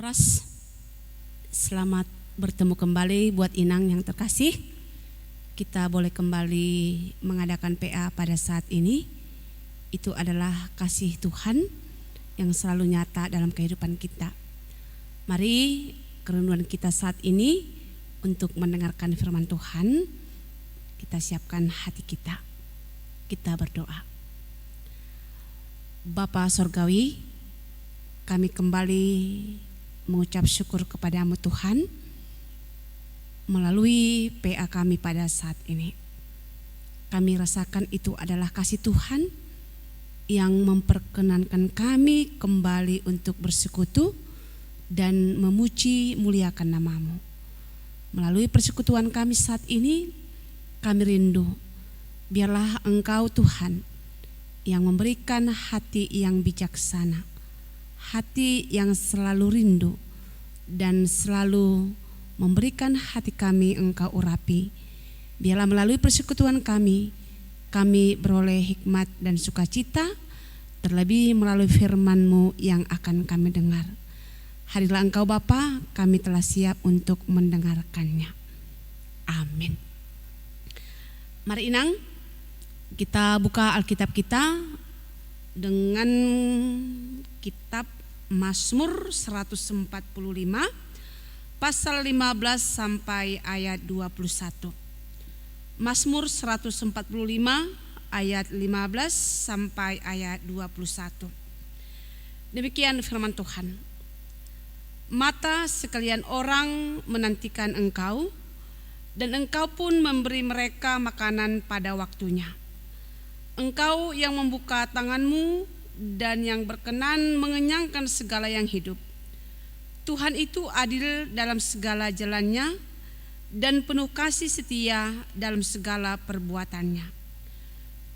Horas, selamat bertemu kembali buat Inang yang terkasih. Kita boleh kembali mengadakan PA pada saat ini. Itu adalah kasih Tuhan yang selalu nyata dalam kehidupan kita. Mari kerenduan kita saat ini untuk mendengarkan firman Tuhan. Kita siapkan hati kita. Kita berdoa. Bapa Sorgawi, kami kembali mengucap syukur kepadamu Tuhan melalui PA kami pada saat ini. Kami rasakan itu adalah kasih Tuhan yang memperkenankan kami kembali untuk bersekutu dan memuji muliakan namamu. Melalui persekutuan kami saat ini, kami rindu biarlah Engkau Tuhan yang memberikan hati yang bijaksana, hati yang selalu rindu dan selalu memberikan hati kami Engkau urapi. Biarlah melalui persekutuan kami beroleh hikmat dan sukacita, terlebih melalui firman-Mu yang akan kami dengar. Hadirlah Engkau Bapa, kami telah siap untuk mendengarkannya. Amin. Mari Inang, kita buka Alkitab kita dengan kitab Mazmur 145 pasal 15 sampai ayat 21. Mazmur 145 ayat 15 sampai ayat 21. Demikian firman Tuhan. Mata sekalian orang menantikan Engkau, dan Engkau pun memberi mereka makanan pada waktunya. Engkau yang membuka tangan-Mu dan yang berkenan mengenyangkan segala yang hidup. Tuhan itu adil dalam segala jalannya dan penuh kasih setia dalam segala perbuatannya.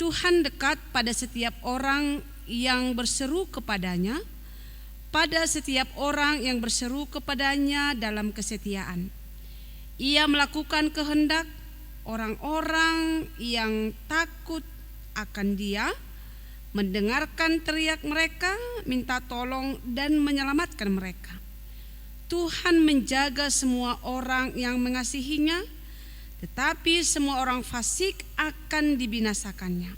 Tuhan dekat pada setiap orang yang berseru kepadanya, pada setiap orang yang berseru kepadanya dalam kesetiaan. Ia melakukan kehendak orang-orang yang takut akan Dia, mendengarkan teriak mereka, minta tolong dan menyelamatkan mereka. Tuhan menjaga semua orang yang mengasihinya, tetapi semua orang fasik akan dibinasakannya.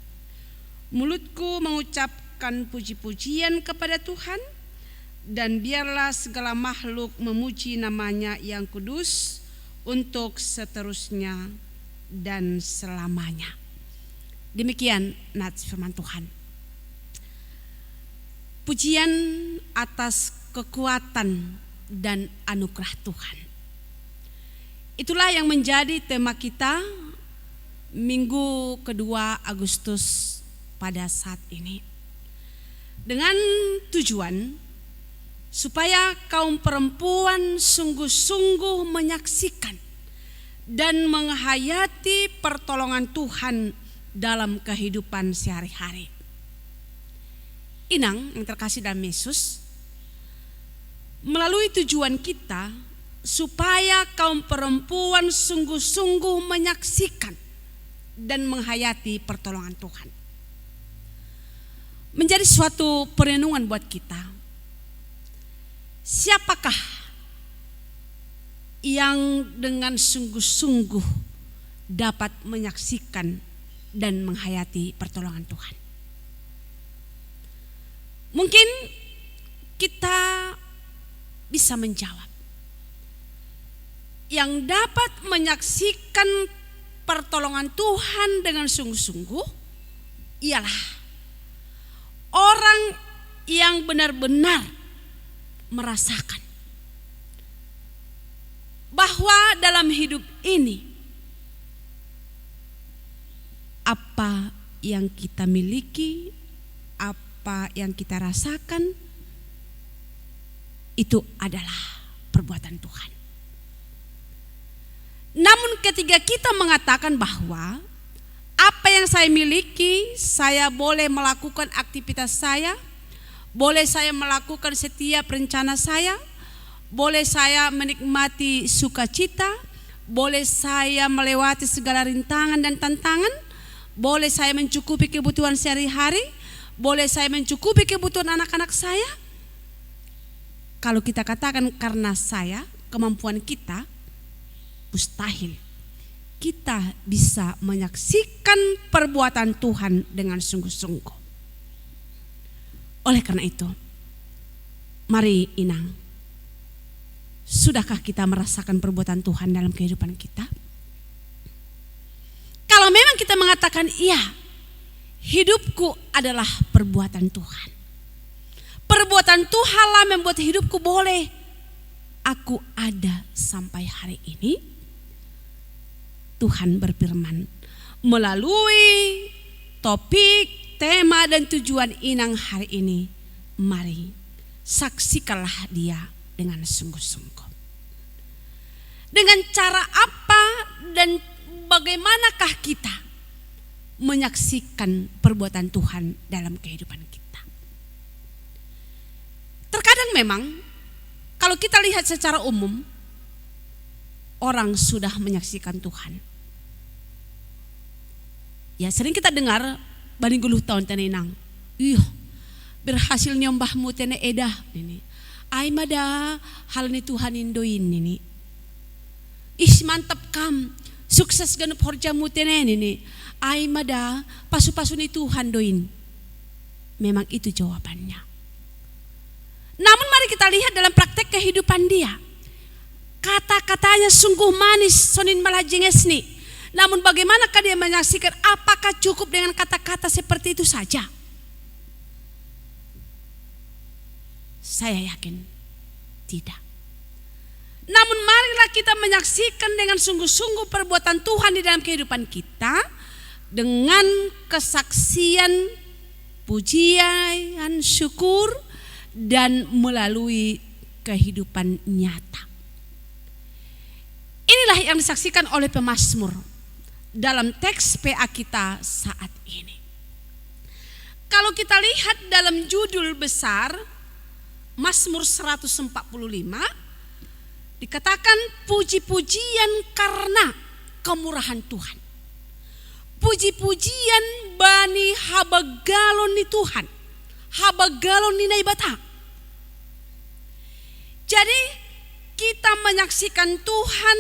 Mulutku mengucapkan puji-pujian kepada Tuhan, dan biarlah segala makhluk memuji namanya yang kudus untuk seterusnya dan selamanya. Demikian nats firman Tuhan. Pujian atas kekuatan dan anugerah Tuhan. Itulah yang menjadi tema kita minggu kedua Agustus pada saat ini. Dengan tujuan supaya kaum perempuan sungguh-sungguh menyaksikan dan menghayati pertolongan Tuhan dalam kehidupan sehari-hari. Inang yang terkasih dalam Yesus, melalui tujuan kita supaya kaum perempuan sungguh-sungguh menyaksikan dan menghayati pertolongan Tuhan. Menjadi suatu perenungan buat kita. Siapakah yang dengan sungguh-sungguh dapat menyaksikan dan menghayati pertolongan Tuhan? Mungkin kita bisa menjawab. Yang dapat menyaksikan pertolongan Tuhan dengan sungguh-sungguh ialah orang yang benar-benar merasakan bahwa dalam hidup ini apa yang kita miliki, apa yang kita rasakan, itu adalah perbuatan Tuhan. Namun ketika kita mengatakan bahwa apa yang saya miliki, saya boleh melakukan aktivitas saya, boleh saya melakukan setiap rencana saya, boleh saya menikmati sukacita, boleh saya melewati segala rintangan dan tantangan, boleh saya mencukupi kebutuhan sehari-hari, boleh saya mencukupi kebutuhan anak-anak saya. Kalau kita katakan karena saya, kemampuan kita, mustahil kita bisa menyaksikan perbuatan Tuhan dengan sungguh-sungguh. Oleh karena itu, mari Inang, sudahkah kita merasakan perbuatan Tuhan dalam kehidupan kita? Kalau memang kita mengatakan iya, hidupku adalah perbuatan Tuhan. Perbuatan Tuhanlah membuat hidupku boleh aku ada sampai hari ini. Tuhan berfirman melalui topik, tema dan tujuan Inang hari ini. Mari saksikanlah Dia dengan sungguh-sungguh. Dengan cara apa dan bagaimanakah kita menyaksikan perbuatan Tuhan dalam kehidupan kita? Terkadang memang kalau kita lihat secara umum, orang sudah menyaksikan Tuhan. Ya, sering kita dengar baring 10 tahun tenenang. Berhasil nyombahmu tene edah ini. Ai mada hal ni Tuhan indoin ini. Mantap kam. Sukses ganap horjamu tene ini. Ai mada pasu-pasu ni Tuhan doin. Memang itu jawabannya. Namun mari kita lihat dalam praktek kehidupan dia. Kata-katanya sungguh manis, sonin malah jengesni. Namun bagaimanakah dia menyaksikan? Apakah cukup dengan kata-kata seperti itu saja? Saya yakin tidak. Namun marilah kita menyaksikan dengan sungguh-sungguh perbuatan Tuhan di dalam kehidupan kita. Dengan kesaksian, pujian, syukur, dan melalui kehidupan nyata. Inilah yang disaksikan oleh pemazmur dalam teks PA kita saat ini. Kalau kita lihat dalam judul besar Mazmur 145, dikatakan puji-pujian karena kemurahan Tuhan. Puji-pujian bani habagalon ni Tuhan, habagalon ni naibata. Jadi kita menyaksikan Tuhan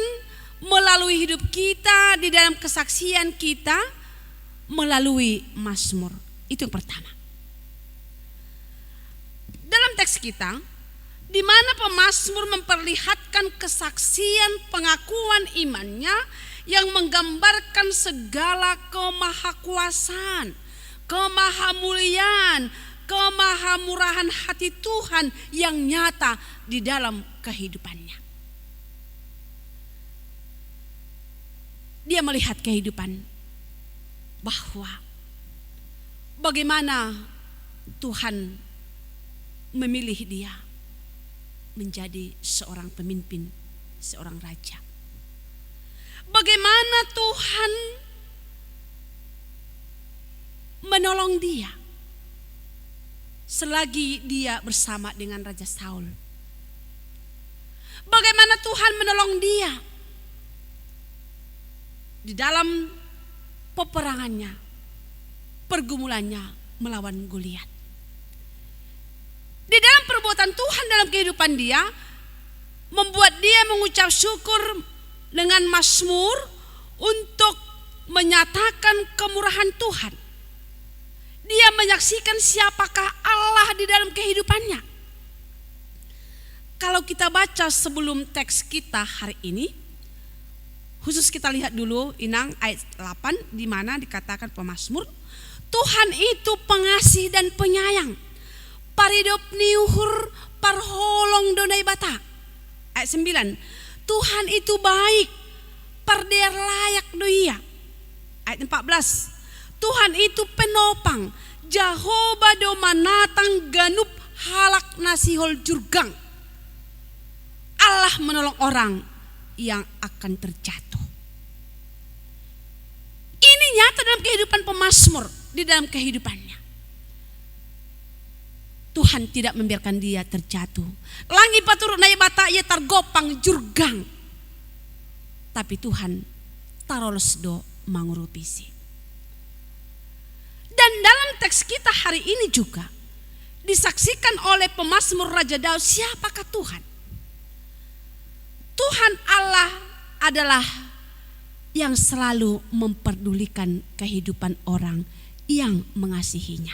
melalui hidup kita, di dalam kesaksian kita, melalui Mazmur. Itu yang pertama. Dalam teks kita, di mana pemazmur memperlihatkan kesaksian pengakuan imannya yang menggambarkan segala kemahakuasaan, kemahamuliaan, kemahamurahan hati Tuhan yang nyata di dalam kehidupannya. Dia melihat kehidupan bahwa bagaimana Tuhan memilih dia menjadi seorang pemimpin, seorang raja. Bagaimana Tuhan menolong dia selagi dia bersama dengan Raja Saul. Bagaimana Tuhan menolong dia di dalam peperangannya, pergumulannya melawan Goliat. Di dalam perbuatan Tuhan dalam kehidupan dia, membuat dia mengucap syukur dengan mazmur untuk menyatakan kemurahan Tuhan. Dia menyaksikan siapakah Allah di dalam kehidupannya. Kalau kita baca sebelum teks kita hari ini, khusus kita lihat dulu Inang ayat 8 di mana dikatakan pemazmur, Tuhan itu pengasih dan penyayang, paridop niuhur parholong donai bata. Ayat 9, Tuhan itu baik, parder layak doia. Ayat 14, Tuhan itu penopang, Jahoba do manatang ganup halak nasihol jurgang. Allah menolong orang yang akan terjatuh. Ini nyata dalam kehidupan pemazmur, di dalam kehidupannya. Tuhan tidak membiarkan dia terjatuh. Langi paturut nai bata ia targopang jurgang. Tapi Tuhan tarolos do mangurupisi. Dan dalam teks kita hari ini juga disaksikan oleh pemazmur Raja Daud, siapakah Tuhan? Tuhan Allah adalah yang selalu memperdulikan kehidupan orang yang mengasihinya.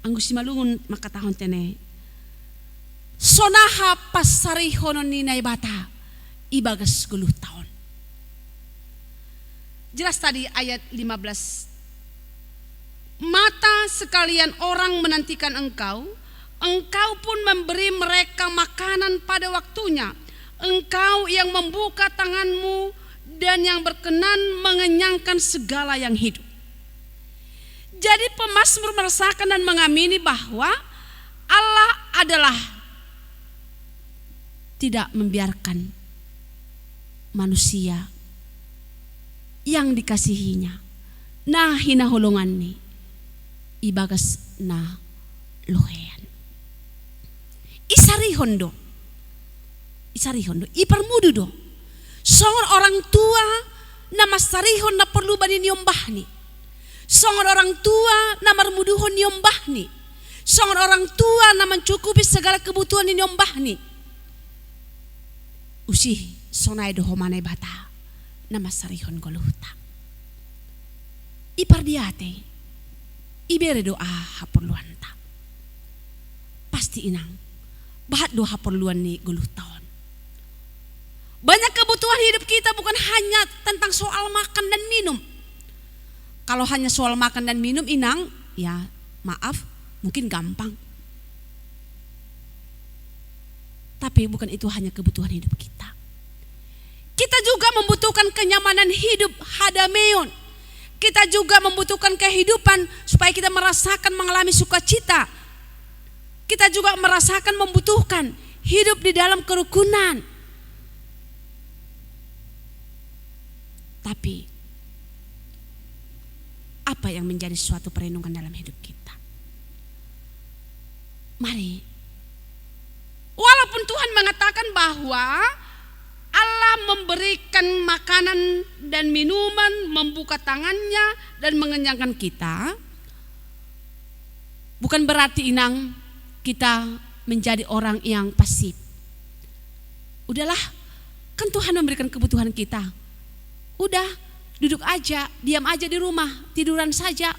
Anggus simalungun maka tahun tene sonaha pasari honon ninay bata ibagas 10 tahun. Jelas tadi ayat 15. Mata sekalian orang menantikan engkau, engkau pun memberi mereka makanan pada waktunya. Engkau yang membuka tanganmu dan yang berkenan mengenyangkan segala yang hidup. Jadi pemazmur merasakan dan mengamini bahwa Allah adalah tidak membiarkan manusia yang dikasihinya nah hina holongan ni ibagas na lohean. Isari hondo ipermudu do songon orang tua na masarihon na perlu bani niombah ni, songon orang tua na marmuduhon niombah ni, songon orang tua na mencukupi segala kebutuhan niombah ni. Usih sonai do homanay bata na masarihon goluta ipardiate ibere doa haperluanta pasti inang bahat doa haperluan ni golutawan. Banyak kebutuhan hidup kita bukan hanya tentang soal makan dan minum. Kalau hanya soal makan dan minum inang, ya maaf, mungkin gampang. Tapi bukan itu hanya kebutuhan hidup kita. Kita juga membutuhkan kenyamanan hidup hadameon. Kita juga membutuhkan kehidupan supaya kita merasakan mengalami sukacita. Kita juga merasakan membutuhkan hidup di dalam kerukunan. Tapi apa yang menjadi suatu perlindungan dalam hidup kita? Mari, walaupun Tuhan mengatakan bahwa Allah memberikan makanan dan minuman, membuka tangannya dan mengenyangkan kita, bukan berarti inang kita menjadi orang yang pasif. Udahlah, kan Tuhan memberikan kebutuhan kita. Udah, duduk aja, diam aja di rumah, tiduran saja.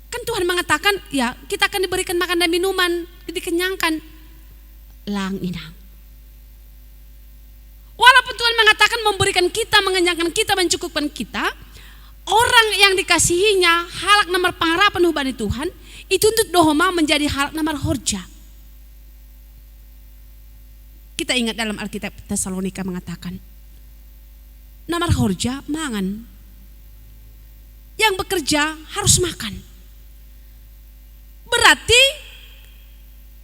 Kan Tuhan mengatakan, ya kita akan diberikan makan dan minuman, dikenyangkan. Lang inang. Walaupun Tuhan mengatakan memberikan kita, mengenyangkan kita, mencukupkan kita, orang yang dikasihinya halak nomor pengharapan hubani Tuhan, itu untuk dohoma menjadi halak nomor horja. Kita ingat dalam Alkitab Tesalonika mengatakan, namar horja mangan. Yang bekerja harus makan. Berarti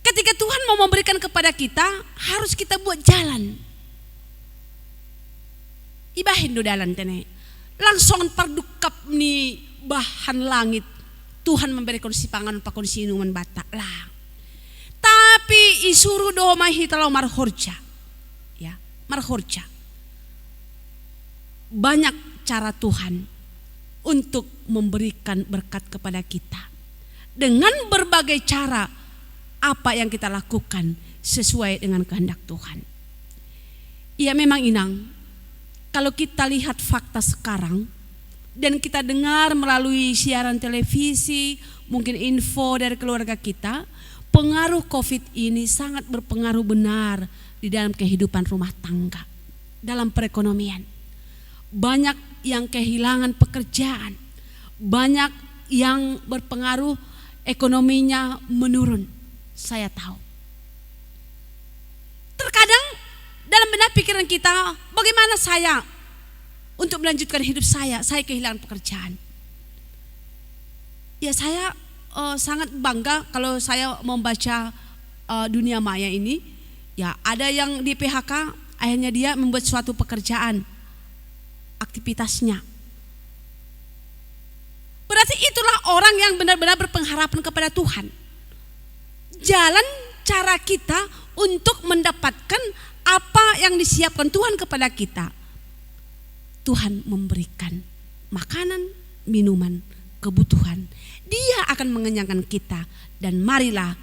ketika Tuhan mau memberikan kepada kita, harus kita buat jalan. Ibahin do dalan tene. Langsung pardukap ni bahan langit. Tuhan memberi kondisi pangan pa kondisi inuman bata lang. Tapi isuru do mahitalaw marhorja. Ya, marhorja. Banyak cara Tuhan untuk memberikan berkat kepada kita. Dengan berbagai cara apa yang kita lakukan sesuai dengan kehendak Tuhan. Ya memang inang, kalau kita lihat fakta sekarang dan kita dengar melalui siaran televisi, mungkin info dari keluarga kita, pengaruh COVID ini sangat berpengaruh benar di dalam kehidupan rumah tangga, dalam perekonomian. Banyak yang kehilangan pekerjaan, banyak yang berpengaruh ekonominya menurun. Saya tahu. Terkadang dalam benak pikiran kita, bagaimana saya untuk melanjutkan hidup saya kehilangan pekerjaan. Ya saya sangat bangga kalau saya membaca dunia maya ini. Ya ada yang di PHK, akhirnya dia membuat suatu pekerjaan, aktivitasnya. Berarti itulah orang yang benar-benar berpengharapan kepada Tuhan. Jalan cara kita untuk mendapatkan apa yang disiapkan Tuhan kepada kita. Tuhan memberikan makanan, minuman, kebutuhan Dia akan mengenyangkan kita. Dan marilah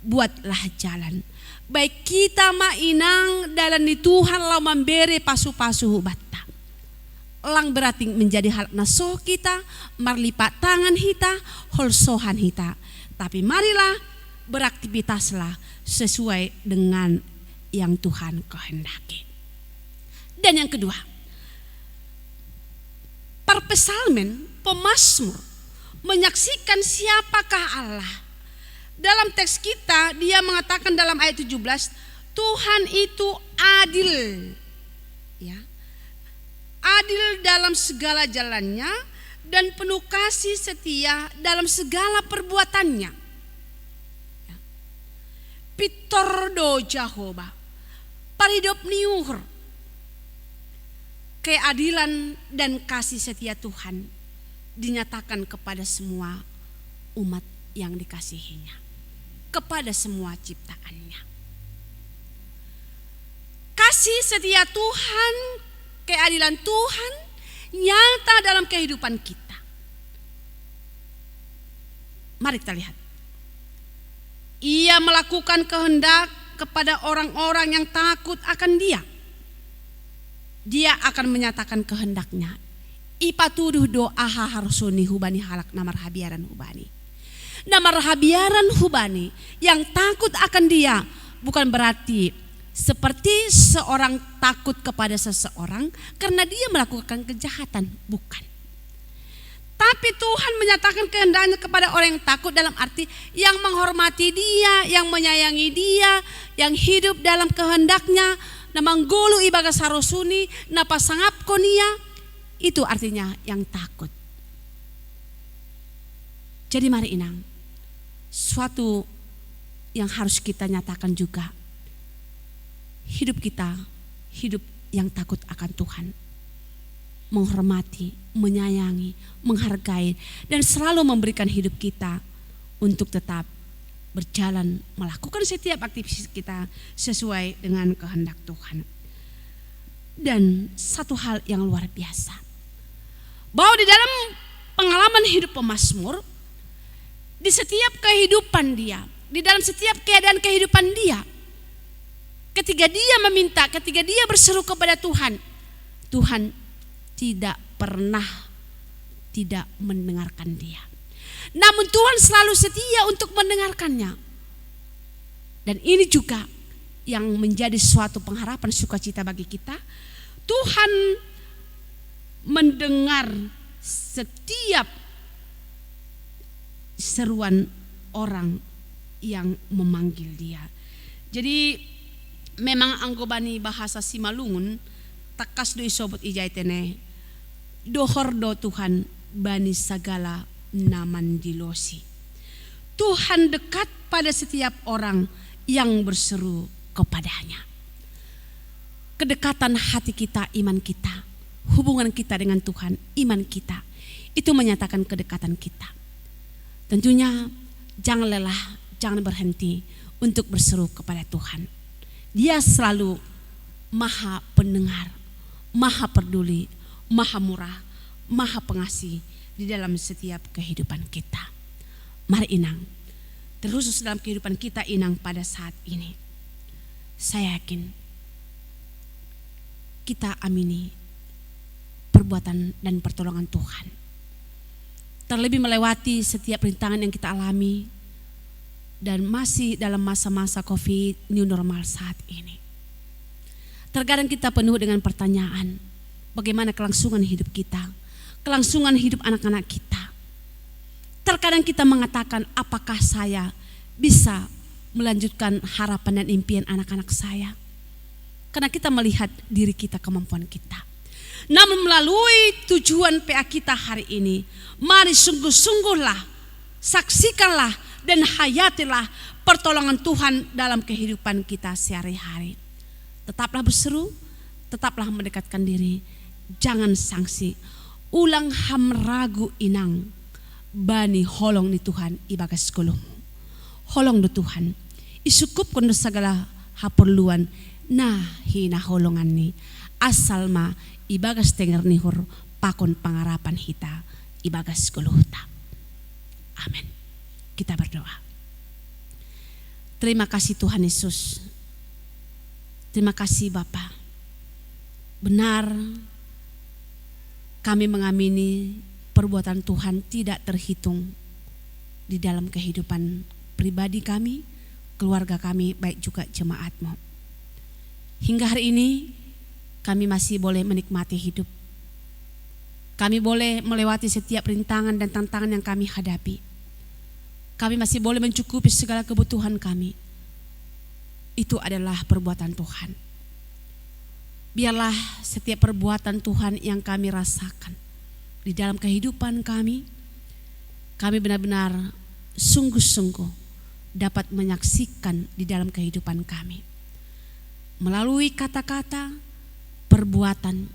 buatlah jalan. Baik kita mainang dalam di Tuhan lau memberi pasu-pasu bata. Lang berarti menjadi hal naso kita, marlipat tangan kita, holsohan kita. Tapi marilah beraktivitaslah sesuai dengan yang Tuhan kehendaki. Dan yang kedua, perpesalmen, pemazmur menyaksikan siapakah Allah. Dalam teks kita dia mengatakan dalam ayat 17, Tuhan itu adil. Ya. Adil dalam segala jalannya dan penuh kasih setia dalam segala perbuatannya. Ya. Pitordo Jehovah, paridop niuhur. Keadilan dan kasih setia Tuhan dinyatakan kepada semua umat yang dikasihinya, kepada semua ciptaannya. Kasih setia Tuhan, keadilan Tuhan nyata dalam kehidupan kita. Mari kita lihat. Ia melakukan kehendak kepada orang-orang yang takut akan Dia. Dia akan menyatakan kehendaknya. Ipatuduh doa harsuni hubani halak namar habiaran hubani. Namar habiaran hubani yang takut akan Dia bukan berarti seperti seorang takut kepada seseorang karena dia melakukan kejahatan, bukan. Tapi Tuhan menyatakan kehendaknya kepada orang yang takut dalam arti yang menghormati Dia, yang menyayangi Dia, yang hidup dalam kehendaknya. Namanggulu ibaga sarosuni napasangap konia, itu artinya yang takut. Jadi mari inang, suatu yang harus kita nyatakan juga, hidup kita hidup yang takut akan Tuhan, menghormati, menyayangi, menghargai, dan selalu memberikan hidup kita untuk tetap berjalan, melakukan setiap aktivitas kita sesuai dengan kehendak Tuhan. Dan satu hal yang luar biasa, bahwa di dalam pengalaman hidup pemazmur, di setiap kehidupan dia, di dalam setiap keadaan kehidupan dia, ketika dia meminta, ketika dia berseru kepada Tuhan, Tuhan tidak pernah tidak mendengarkan dia. Namun Tuhan selalu setia untuk mendengarkannya. Dan ini juga yang menjadi suatu pengharapan sukacita bagi kita. Tuhan mendengar setiap seruan orang yang memanggil Dia. Jadi memang anggobani bahasa Simalungun takas do isobot ijaitene dohor do Tuhan bani sagala naman dilosi. Tuhan dekat pada setiap orang yang berseru kepadanya. Kedekatan hati kita, iman kita, hubungan kita dengan Tuhan, iman kita, itu menyatakan kedekatan kita. Tentunya jangan lelah, jangan berhenti untuk berseru kepada Tuhan. Dia selalu maha pendengar, maha peduli, maha murah, maha pengasih di dalam setiap kehidupan kita. Mari inang, terkhusus dalam kehidupan kita inang pada saat ini, saya yakin kita amini perbuatan dan pertolongan Tuhan. Terlebih melewati setiap rintangan yang kita alami dan masih dalam masa-masa COVID new normal saat ini. Terkadang kita penuh dengan pertanyaan, bagaimana kelangsungan hidup kita, kelangsungan hidup anak-anak kita. Terkadang kita mengatakan, apakah saya bisa melanjutkan harapan dan impian anak-anak saya? Karena kita melihat diri kita, kemampuan kita. Namun melalui tujuan PA kita hari ini, mari sungguh-sungguhlah, saksikanlah dan hayatilah pertolongan Tuhan dalam kehidupan kita sehari-hari. Tetaplah berseru, tetaplah mendekatkan diri, jangan sanksi. Ulang ham ragu inang bani holong ni Tuhan ibagas kulung. Holong do Tuhan isukup kondo segala haperluan nah hina holongan ni asal ma ibagas tenger nihur pakon pangarapan hita ibagas kuluhta. Amin. Kita berdoa. Terima kasih Tuhan Yesus. Terima kasih Bapa. Benar kami mengamini perbuatan Tuhan tidak terhitung di dalam kehidupan pribadi kami, keluarga kami, baik juga jemaat-Mu. Hingga hari ini kami masih boleh menikmati hidup. Kami boleh melewati setiap rintangan dan tantangan yang kami hadapi. Kami masih boleh mencukupi segala kebutuhan kami. Itu adalah perbuatan Tuhan. Biarlah setiap perbuatan Tuhan yang kami rasakan di dalam kehidupan kami benar-benar sungguh-sungguh dapat menyaksikan di dalam kehidupan kami. Melalui kata-kata, perbuatan,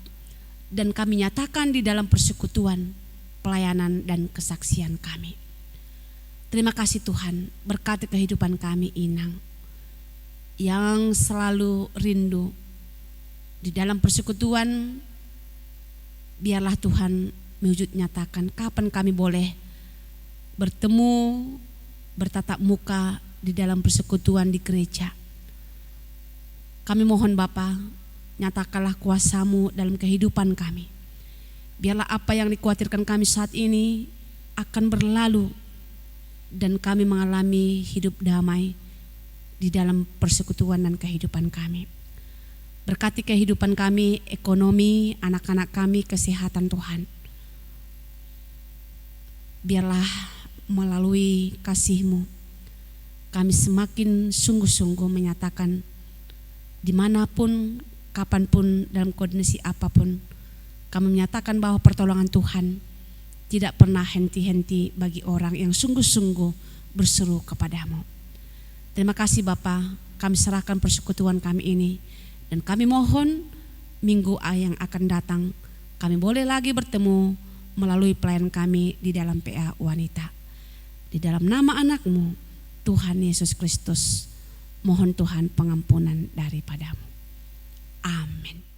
dan kami nyatakan di dalam persekutuan, pelayanan, dan kesaksian kami. Terima kasih Tuhan, berkati kehidupan kami Inang yang selalu rindu di dalam persekutuan. Biarlah Tuhan mewujud nyatakan kapan kami boleh bertemu, bertatap muka di dalam persekutuan di gereja. Kami mohon Bapa, nyatakanlah kuasa-Mu dalam kehidupan kami. Biarlah apa yang dikhawatirkan kami saat ini akan berlalu dan kami mengalami hidup damai di dalam persekutuan dan kehidupan kami. Berkati kehidupan kami, ekonomi, anak-anak kami, kesehatan Tuhan. Biarlah melalui kasih-Mu kami semakin sungguh-sungguh menyatakan dimanapun, kapanpun, dalam kondisi apapun, kami menyatakan bahwa pertolongan Tuhan tidak pernah henti-henti bagi orang yang sungguh-sungguh berseru kepadamu. Terima kasih Bapa, kami serahkan persekutuan kami ini dan kami mohon minggu yang akan datang kami boleh lagi bertemu melalui pelayan kami di dalam PA Wanita. Di dalam nama anak-Mu Tuhan Yesus Kristus, mohon Tuhan pengampunan daripadamu. Amin.